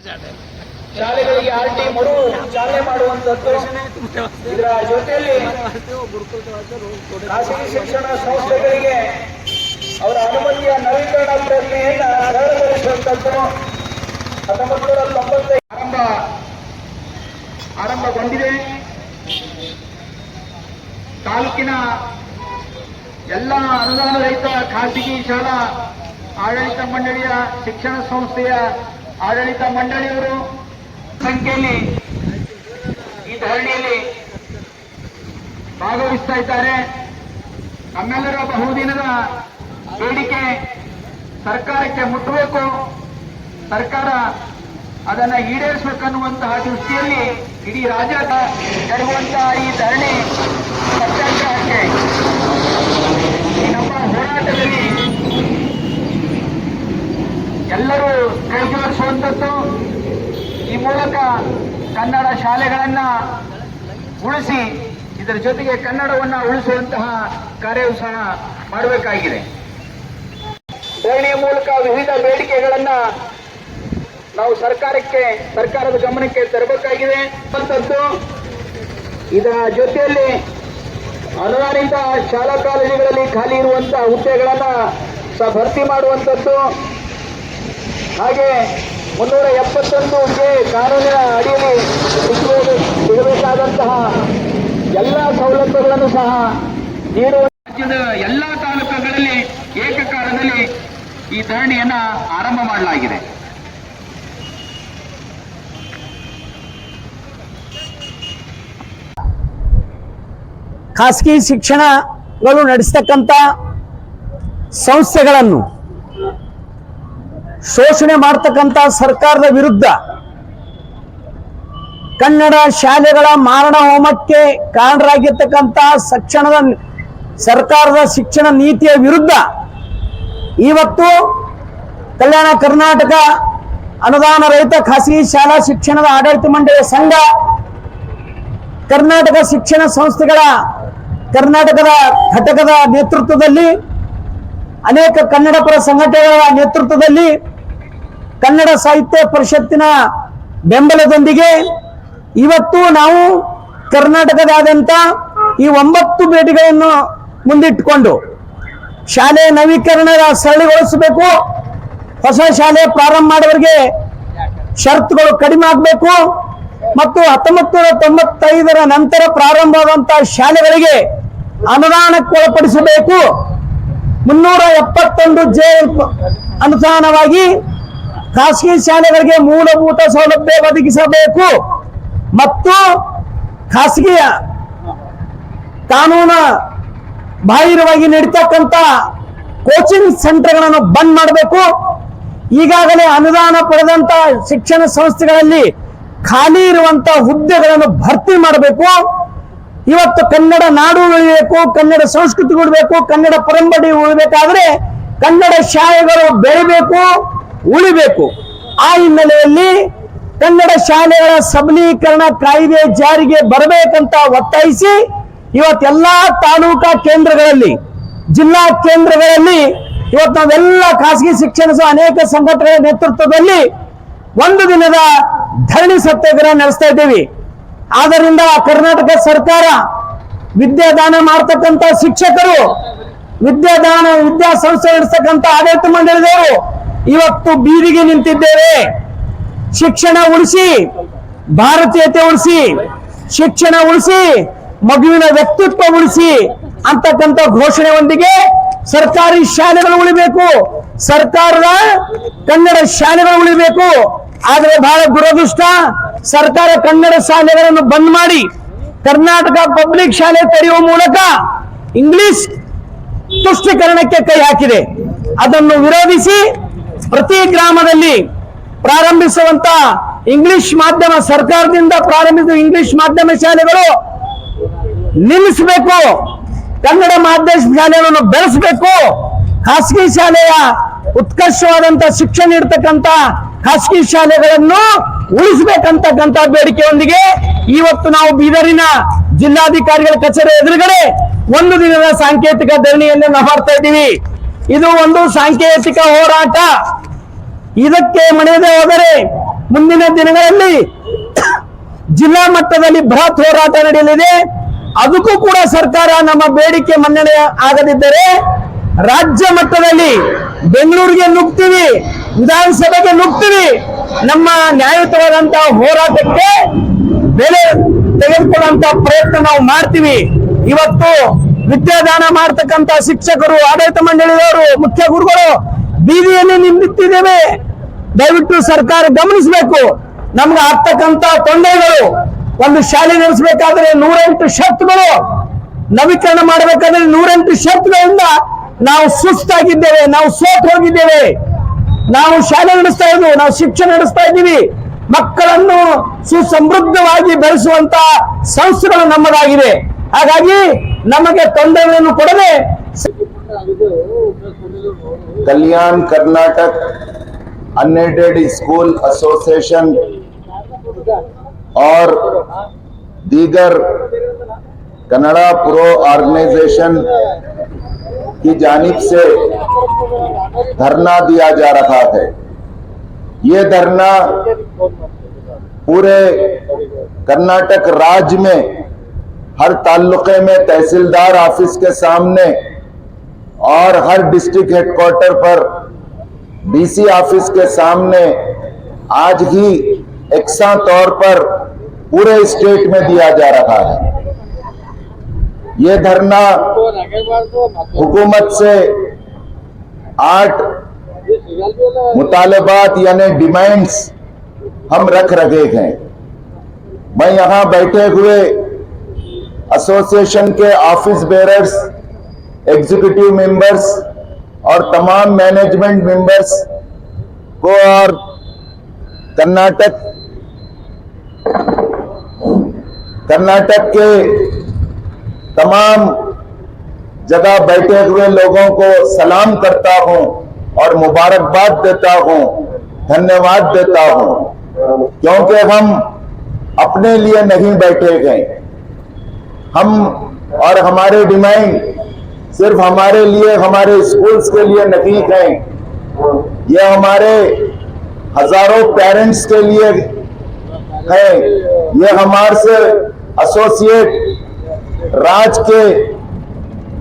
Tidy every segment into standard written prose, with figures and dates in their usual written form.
ಶಾಲೆಗಳಿಗೆ RT ಮರು ಚಾಲನೆ ಮಾಡುವಂತದ್ದು. ಇದರ ಜೊತೆಯಲ್ಲಿ ಖಾಸಗಿ ಶಿಕ್ಷಣ ಸಂಸ್ಥೆಗಳಿಗೆ ಅವರ ಅನುಮತಿಯ ನವೀಕರಣ ಪ್ರಕ್ರಿಯೆಯನ್ನು ಸರಳಗೊಳಿಸುವಂತದ್ದು 1995 ಆರಂಭಗೊಂಡಿದೆ. ತಾಲೂಕಿನ ಎಲ್ಲ ಅನುದಾನ ರಹಿತ ಖಾಸಗಿ ಶಾಲಾ ಆಡಳಿತ ಮಂಡಳಿಯ ಶಿಕ್ಷಣ ಸಂಸ್ಥೆಯ ಆಡಳಿತ ಮಂಡಳಿಯವರು ಸಂಖ್ಯೆಯಲ್ಲಿ ಈ ಧರಣಿಯಲ್ಲಿ ಭಾಗವಹಿಸ್ತಾ ಇದ್ದಾರೆ. ನಮ್ಮೆಲ್ಲರ ಬಹುದಿನದ ಬೇಡಿಕೆ ಸರ್ಕಾರಕ್ಕೆ ಮುಟ್ಟಬೇಕು, ಸರ್ಕಾರ ಅದನ್ನು ಈಡೇರಿಸಬೇಕನ್ನುವಂತಹ ದೃಷ್ಟಿಯಲ್ಲಿ ಇಡೀ ರಾಜ್ಯದ ನಡೆಯುವಂತಹ ಈ ಧರಣಿ ಸತ್ಯಾಗ್ರಹಕ್ಕೆ ಈ ನಮ್ಮ ಹೋರಾಟದಲ್ಲಿ ಎಲ್ಲರೂ ಕೈ ಜೋಡಿಸುವಂಥದ್ದು. ಈ ಮೂಲಕ ಕನ್ನಡ ಶಾಲೆಗಳನ್ನ ಉಳಿಸಿ ಇದರ ಜೊತೆಗೆ ಕನ್ನಡವನ್ನು ಉಳಿಸುವಂತಹ ಕಾರ್ಯವೂ ಸಹ ಮಾಡಬೇಕಾಗಿದೆ. ಧರಣಿಯ ಮೂಲಕ ವಿವಿಧ ಬೇಡಿಕೆಗಳನ್ನ ನಾವು ಸರ್ಕಾರದ ಗಮನಕ್ಕೆ ತರಬೇಕಾಗಿದೆ. ಇದರ ಜೊತೆಯಲ್ಲಿ ಅನುದಾನಿತ ಶಾಲಾ ಕಾಲೇಜುಗಳಲ್ಲಿ ಖಾಲಿ ಇರುವಂತಹ ಹುದ್ದೆಗಳನ್ನ ಸಹ ಭರ್ತಿ ಮಾಡುವಂಥದ್ದು. ಹಾಗೆ 371 ಕಾನೂನಿನ ಅಡಿಯಲ್ಲಿ ಸಿಗಬೇಕಾದಂತಹ ಎಲ್ಲ ಸವಲತ್ತುಗಳನ್ನು ಸಹ ನೀಡುವ ರಾಜ್ಯದ ಎಲ್ಲ ತಾಲೂಕುಗಳಲ್ಲಿ ಏಕಕಾಲದಲ್ಲಿ ಈ ಧರಣಿಯನ್ನ ಆರಂಭ ಮಾಡಲಾಗಿದೆ. ಖಾಸಗಿ ಶಿಕ್ಷಣಗಳು ನಡೆಸತಕ್ಕಂಥ ಸಂಸ್ಥೆಗಳನ್ನು ಶೋಷಣೆ ಮಾಡತಕ್ಕಂಥ ಸರ್ಕಾರದ ವಿರುದ್ಧ, ಕನ್ನಡ ಶಾಲೆಗಳ ಮಾರಣ ಹೋಮಕ್ಕೆ ಕಾರಣರಾಗಿರ್ತಕ್ಕಂಥ ಸರ್ಕಾರದ ಶಿಕ್ಷಣ ನೀತಿಯ ವಿರುದ್ಧ ಇವತ್ತು ಕಲ್ಯಾಣ ಕರ್ನಾಟಕ ಅನುದಾನ ರಹಿತ ಖಾಸಗಿ ಶಾಲಾ ಶಿಕ್ಷಣದ ಆಡಳಿತ ಮಂಡಳಿಯ ಸಂಘ, ಕರ್ನಾಟಕ ಶಿಕ್ಷಣ ಸಂಸ್ಥೆಗಳ ಕರ್ನಾಟಕದ ಘಟಕದ ನೇತೃತ್ವದಲ್ಲಿ, ಅನೇಕ ಕನ್ನಡ ಪರ ಸಂಘಟನೆಗಳ ನೇತೃತ್ವದಲ್ಲಿ, ಕನ್ನಡ ಸಾಹಿತ್ಯ ಪರಿಷತ್ತಿನ ಬೆಂಬಲದೊಂದಿಗೆ ಇವತ್ತು ನಾವು ಕರ್ನಾಟಕದಾದ್ಯಂತ ಈ 9 ಬೇಡಿಕೆಗಳನ್ನು ಮುಂದಿಟ್ಟುಕೊಂಡು ಶಾಲೆ ನವೀಕರಣ ಸರಳಗೊಳಿಸಬೇಕು, ಹೊಸ ಶಾಲೆ ಪ್ರಾರಂಭ ಮಾಡುವವರಿಗೆ ಷರತ್ತುಗಳು ಕಡಿಮೆ ಆಗಬೇಕು ಮತ್ತು 1995ರ ನಂತರ ಪ್ರಾರಂಭವಾದಂತಹ ಶಾಲೆಗಳಿಗೆ ಅನುದಾನಕ್ಕೆ ಒಳಪಡಿಸಬೇಕು. 371 ಅನುದಾನವಾಗಿ ಖಾಸಗಿ ಶಾಲೆಗಳಿಗೆ ಮೂಲಭೂತ ಸೌಲಭ್ಯ ಒದಗಿಸಬೇಕು ಮತ್ತು ಖಾಸಗಿ ಕಾನೂನು ಬಾಹಿರವಾಗಿ ನಡೀತಕ್ಕಂಥ ಕೋಚಿಂಗ್ ಸೆಂಟರ್ಗಳನ್ನು ಬಂದ್ ಮಾಡಬೇಕು. ಈಗಾಗಲೇ ಅನುದಾನ ಪಡೆದಂತ ಶಿಕ್ಷಣ ಸಂಸ್ಥೆಗಳಲ್ಲಿ ಖಾಲಿ ಇರುವಂತಹ ಹುದ್ದೆಗಳನ್ನು ಭರ್ತಿ ಮಾಡಬೇಕು. ಇವತ್ತು ಕನ್ನಡ ನಾಡು ಉಳಿಬೇಕು, ಕನ್ನಡ ಸಂಸ್ಕೃತಿ ಉಳಿಬೇಕು, ಕನ್ನಡ ಪರಂಪರೆ ಉಳಿಬೇಕಾದ್ರೆ ಕನ್ನಡ ಶಾಲೆಗಳು ಬೆಳಿಬೇಕು, ಉಳಿಬೇಕು. ಆ ಹಿನ್ನೆಲೆಯಲ್ಲಿ ಕನ್ನಡ ಶಾಲೆಗಳ ಸಬಲೀಕರಣ ಕಾಯ್ದೆ ಜಾರಿಗೆ ಬರಬೇಕಂತ ಒತ್ತಾಯಿಸಿ ಇವತ್ತೆಲ್ಲಾ ತಾಲೂಕಾ ಕೇಂದ್ರಗಳಲ್ಲಿ, ಜಿಲ್ಲಾ ಕೇಂದ್ರಗಳಲ್ಲಿ ಇವತ್ತು ನಾವೆಲ್ಲ ಖಾಸಗಿ ಶಿಕ್ಷಣ ಅನೇಕ ಸಂಘಟನೆಗಳ ನೇತೃತ್ವದಲ್ಲಿ 1 ದಿನದ ಧರಣಿ ಸತ್ಯಾಗ್ರಹ ನಡೆಸ್ತಾ ಇದ್ದೀವಿ. ಆದ್ದರಿಂದ ಕರ್ನಾಟಕ ಸರ್ಕಾರ, ವಿದ್ಯಾದಾನ ಮಾಡ್ತಕ್ಕಂಥ ಶಿಕ್ಷಕರು, ವಿದ್ಯಾಸಂಸ್ಥೆ ನಡೆಸ್ತಕ್ಕಂಥ ಆಡಳಿತ ಮಂಡಳಿದವರು ಇವತ್ತು ಬೀದಿಗೆ ನಿಂತಿದ್ದೇವೆ. ಶಿಕ್ಷಣ ಉಳಿಸಿ, ಭಾರತೀಯತೆ ಉಳಿಸಿ, ಶಿಕ್ಷಣ ಉಳಿಸಿ, ಮಗುವಿನ ವ್ಯಕ್ತಿತ್ವ ಉಳಿಸಿ ಅಂತಕ್ಕಂಥ ಘೋಷಣೆಯೊಂದಿಗೆ ಸರ್ಕಾರಿ ಶಾಲೆಗಳು ಉಳಿಬೇಕು, ಸರ್ಕಾರದ ಕನ್ನಡ ಶಾಲೆಗಳು ಉಳಿಬೇಕು. ಆದರೆ ಬಹಳ ದುರದೃಷ್ಟ, ಸರ್ಕಾರ ಕನ್ನಡ ಶಾಲೆಗಳನ್ನು ಬಂದ್ ಮಾಡಿ ಕರ್ನಾಟಕ ಪಬ್ಲಿಕ್ ಶಾಲೆ ತೆರೆಯುವ ಮೂಲಕ ಇಂಗ್ಲಿಷ್ ತುಷ್ಟೀಕರಣಕ್ಕೆ ಕೈ ಹಾಕಿದೆ. ಅದನ್ನು ವಿರೋಧಿಸಿ ಪ್ರತಿ ಗ್ರಾಮದಲ್ಲಿ ಪ್ರಾರಂಭಿಸುವಂತ ಇಂಗ್ಲಿಷ್ ಮಾಧ್ಯಮ, ಸರ್ಕಾರದಿಂದ ಪ್ರಾರಂಭಿಸಿದ ಇಂಗ್ಲಿಷ್ ಮಾಧ್ಯಮ ಶಾಲೆಗಳು ನಿಲ್ಲಿಸಬೇಕು, ಕನ್ನಡ ಮಾಧ್ಯಮ ಶಾಲೆಗಳನ್ನು ಬೆಳೆಸಬೇಕು, ಖಾಸಗಿ ಶಾಲೆಯ ಉತ್ಕರ್ಷವಾದಂತಹ ಶಿಕ್ಷಣ ನೀಡತಕ್ಕಂತ ಖಾಸಗಿ ಶಾಲೆಗಳನ್ನು ಉಳಿಸಬೇಕಂತಕ್ಕಂಥ ಬೇಡಿಕೆಯೊಂದಿಗೆ ಇವತ್ತು ನಾವು ಬೀದರಿನ ಜಿಲ್ಲಾಧಿಕಾರಿಗಳ ಕಚೇರಿ ಎದುರುಗಡೆ 1 ದಿನದ ಸಾಂಕೇತಿಕ ಧರಣಿಯನ್ನು ಮಾಡ್ತಾ ಇದ್ದೀವಿ. ಇದು ಒಂದು ಸಾಂಕೇತಿಕ ಹೋರಾಟ. ಇದಕ್ಕೆ ಮಣಿಯದೆ ಹೋದರೆ ಮುಂದಿನ ದಿನಗಳಲ್ಲಿ ಜಿಲ್ಲಾ ಮಟ್ಟದಲ್ಲಿ ಬೃಹತ್ ಹೋರಾಟ ನಡೆಯಲಿದೆ. ಅದಕ್ಕೂ ಕೂಡ ಸರ್ಕಾರ ನಮ್ಮ ಬೇಡಿಕೆ ಮನ್ನಣೆ ಆಗದಿದ್ದರೆ ರಾಜ್ಯ ಮಟ್ಟದಲ್ಲಿ ಬೆಂಗಳೂರಿಗೆ ನುಗ್ತೀವಿ, ವಿಧಾನಸಭೆಗೆ ನುಗ್ತೀವಿ. ನಮ್ಮ ನ್ಯಾಯಯುತವಾದಂತಹ ಹೋರಾಟಕ್ಕೆ ಬೆಲೆ ತೆಗೆದುಕೊಳ್ಳುವಂತ ಪ್ರಯತ್ನ ನಾವು ಮಾಡ್ತೀವಿ. ಇವತ್ತು ವಿದ್ಯಾದಾನ ಮಾಡ್ತಕ್ಕಂತ ಶಿಕ್ಷಕರು, ಆಡಳಿತ ಮಂಡಳಿಯವರು, ಮುಖ್ಯ ಗುರುಗಳು ಬೀದಿಯಲ್ಲಿ ನಿಂತಿದ್ದೇವೆ. ದಯವಿಟ್ಟು ಸರ್ಕಾರ ಗಮನಿಸಬೇಕು. ನಮ್ಗೆ ಆಗ್ತಕ್ಕಂತ ತೊಂದರೆಗಳು, ಒಂದು ಶಾಲೆ ನಡೆಸಬೇಕಾದ್ರೆ 108 ಷರತ್ತುಗಳು, ನವೀಕರಣ ಮಾಡಬೇಕಾದ್ರೆ 108 ಷರತ್ತುಗಳಿಂದ ನಾವು ಸುಸ್ತಾಗಿದ್ದೇವೆ, ನಾವು ಸೋತು ಹೋಗಿದ್ದೇವೆ. ನಾವು ಶಾಲೆ ನಡೆಸ್ತಾ ಇದ್ವಿ, ನಾವು ಶಿಕ್ಷಣ ನಡೆಸ್ತಾ ಇದ್ದೀವಿ. ಮಕ್ಕಳನ್ನು ಸುಸಮೃದ್ಧವಾಗಿ ಬೆಳೆಸುವಂತ ಸಂಸ್ಥೆಗಳು ನಮ್ಮದಾಗಿವೆ. ಹಾಗಾಗಿ ನಮಗೆ ತೊಂದರೆಗಳನ್ನು ಕೊಡದೆ कल्याण कर्नाटक अनएडेड स्कूल एसोसिएशन और दीगर कन्नड़ा प्रो ऑर्गेनाइजेशन की जानिब से धरना दिया जा रहा है। ये धरना पूरे कर्नाटक राज्य में हर ताल्लुके में तहसीलदार ऑफिस के सामने और हर डिस्ट्रिक्ट हेडक्वार्टर पर डीसी ऑफिस के सामने आज ही एकसा तौर पर पूरे स्टेट में दिया जा रहा है। ये धरना हुकूमत से 8 मुतालबात यानी डिमांड्स हम रख रहे हैं। मैं यहाँ बैठे हुए एसोसिएशन के ऑफिस बेरर्स, एग्जीक्यूटिव मेंबर्स और तमाम मैनेजमेंट मेंबर्स को और कर्नाटक के तमाम जगह बैठे हुए लोगों को सलाम करता हूं और मुबारकबाद देता हूं, धन्यवाद देता हूं, क्योंकि हम अपने लिए नहीं बैठे गए। हम और हमारे डिमांड सिर्फ हमारे लिए, हमारे स्कूल्स के लिए नहीं गए, ये हमारे हजारों पेरेंट्स के लिए है। ये हमारे से एसोसिएट राज्य के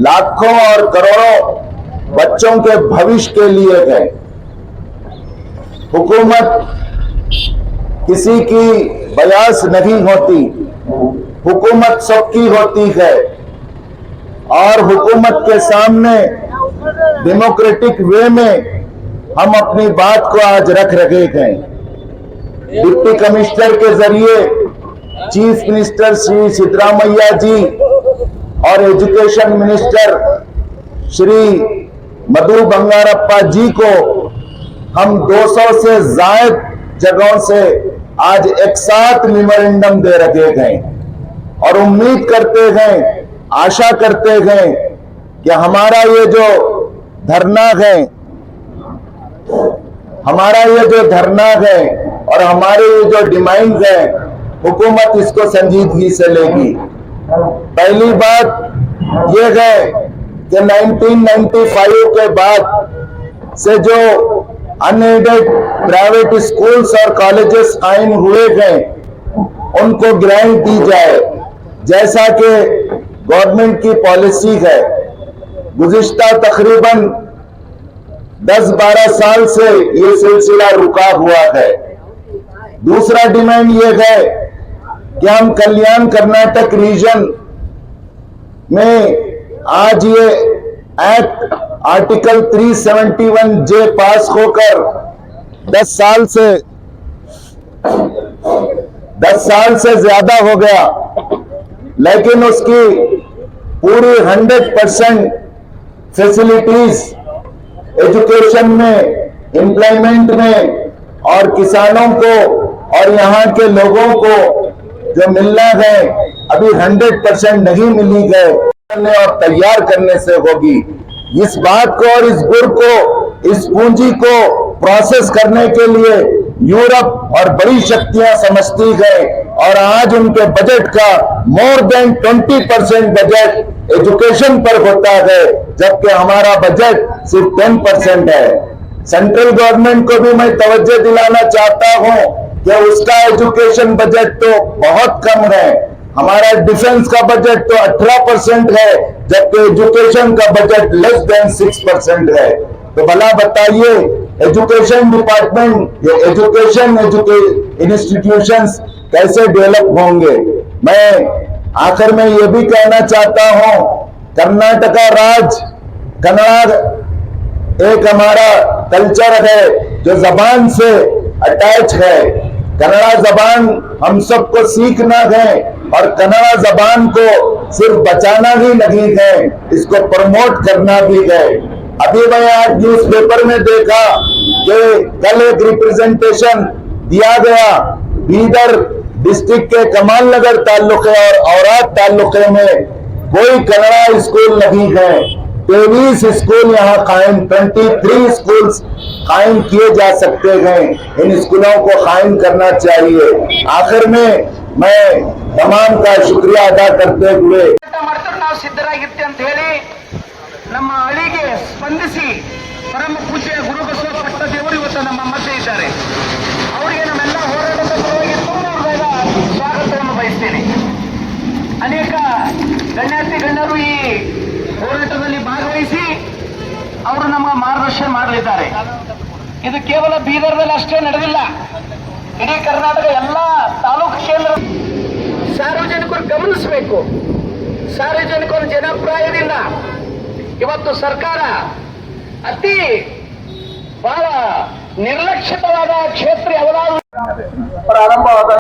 लाखों और करोड़ों बच्चों के भविष्य के लिए है। हुकूमत किसी की बयास नहीं होती, हुकूमत सबकी होती है और हुकूमत के सामने डेमोक्रेटिक वे में हम अपनी बात को आज रख रहे हैं। डिप्टी कमिश्नर के जरिए चीफ मिनिस्टर श्री सिद्धरामैया जी और एजुकेशन मिनिस्टर श्री मधु बंगारप्पा जी को हम 200 से ज्यादा जगहों से आज एक साथ मेमोरेंडम दे रखे हैं और उम्मीद करते हैं, आशा करते हैं कि हमारा ये जो धरना है, और हमारे ये जो डिमांड है, हुकूमत इसको संजीदगी से लेगी। पहली बात ये है कि 1995 के बाद से जो अनएडेड प्राइवेट स्कूल्स और कॉलेजेस कायम हुए हैं उनको ग्रांट दी जाए, जैसा कि गवर्नमेंट की पॉलिसी है। गुज़िश्ता तकरीबन 10-12 साल से ये सिलसिला रुका हुआ है। दूसरा डिमांड ये है कि हम कल्याण कर्नाटक रीजन में आज ये एक्ट आर्टिकल 371J पास होकर 10 साल से ज्यादा हो गया, लेकिन उसकी पूरी 100% फैसिलिटीज एजुकेशन में, एम्प्लॉयमेंट में और किसानों को और यहाँ के लोगों को जो मिलना है अभी 100% नहीं मिली है और तैयार करने से होगी। इस बात को और इस गुड़ को, इस पूंजी को प्रोसेस करने के लिए यूरोप और बड़ी शक्तियां समझती है और आज उनके बजट का मोर देन 20% बजट एजुकेशन पर होता है, जबकि हमारा बजट सिर्फ 10% है। सेंट्रल गवर्नमेंट को भी मैं तवज्जो दिलाना चाहता हूं कि उसका एजुकेशन बजट तो बहुत कम है। हमारा डिफेंस का बजट तो 18% है, जबकि एजुकेशन का बजट लेस देन 6% है। तो भला बताइए, एजुकेशन डिपार्टमेंट या एजुकेशन इंस्टीट्यूशंस कैसे डेवलप होंगे। मैं आखिर में यह भी कहना चाहता हूं, कर्नाटका राज्य कन्नड़ एक हमारा कल्चर है जो जबान से अटैच है। कन्नड़ा जबान हम सबको सीखना है और कन्नड़ा जबान को सिर्फ बचाना ही नहीं है, इसको प्रमोट करना भी है। अभी मैं आज न्यूज़पेपर में देखा कि कल एक रिप्रेजेंटेशन दिया गया बीदर डिस्ट्रिक्ट के कमाल नगर ताल्लुके और औरात ताल्लुके में कोई कन्नड़ा स्कूल नहीं है। 23 स्कूल यहाँ कायम, 23 स्कूल्स कायम किए जा सकते हैं। इन स्कूलों को कायम करना चाहिए। आखिर में मैं तमाम का शुक्रिया अदा करते हुए ನಾವು ಸಿದ್ಧರಾಗಿರ್ತೀವಿ ಅಂತ ಹೇಳಿ ನಮ್ಮ ಅಳಿಗೆ ಸ್ಪಂದಿಸಿ ಪರಮ ಪೂಜ್ಯ ಗುರುಬಸವ ಪಟ್ಟ ದೇವರು ಇವತ್ತು ನಮ್ಮ ಮಧ್ಯೆ ಇದ್ದಾರೆ. ಅವರಿಗೆ ನಮ್ಮೆಲ್ಲ ಹೋರಾಟದ ಪರವಾಗಿ ತುಂಬ ಸ್ವಾಗತವನ್ನು ಬಯಸ್ತೇನೆ. ಅನೇಕ ಗಣ್ಯಾತಿ ಗಣ್ಯರು ಈ ಹೋರಾಟದಲ್ಲಿ ಭಾಗವಹಿಸಿ ಅವರು ನಮ್ಮ ಮಾರ್ಗದರ್ಶನ ಮಾಡಲಿದ್ದಾರೆ. ಇದು ಕೇವಲ ಬೀದರ್ದಲ್ಲಿ ಅಷ್ಟೇ ನಡೆದಿಲ್ಲ, ಇಡೀ ಕರ್ನಾಟಕ ಎಲ್ಲ ತಾಲೂಕು ಕೇಂದ್ರ ಸಾರ್ವಜನಿಕರು ಗಮನಿಸಬೇಕು. ಸಾರ್ವಜನಿಕರ ಜನಪ್ರಾಯದಿಂದ ಇವತ್ತು ಸರ್ಕಾರ ಅತಿ ಬಹಳ ನಿರ್ಲಕ್ಷಿತವಾದ ಕ್ಷೇತ್ರ ಯಾವುದಾದ್ರು ಪ್ರಾರಂಭವಾದ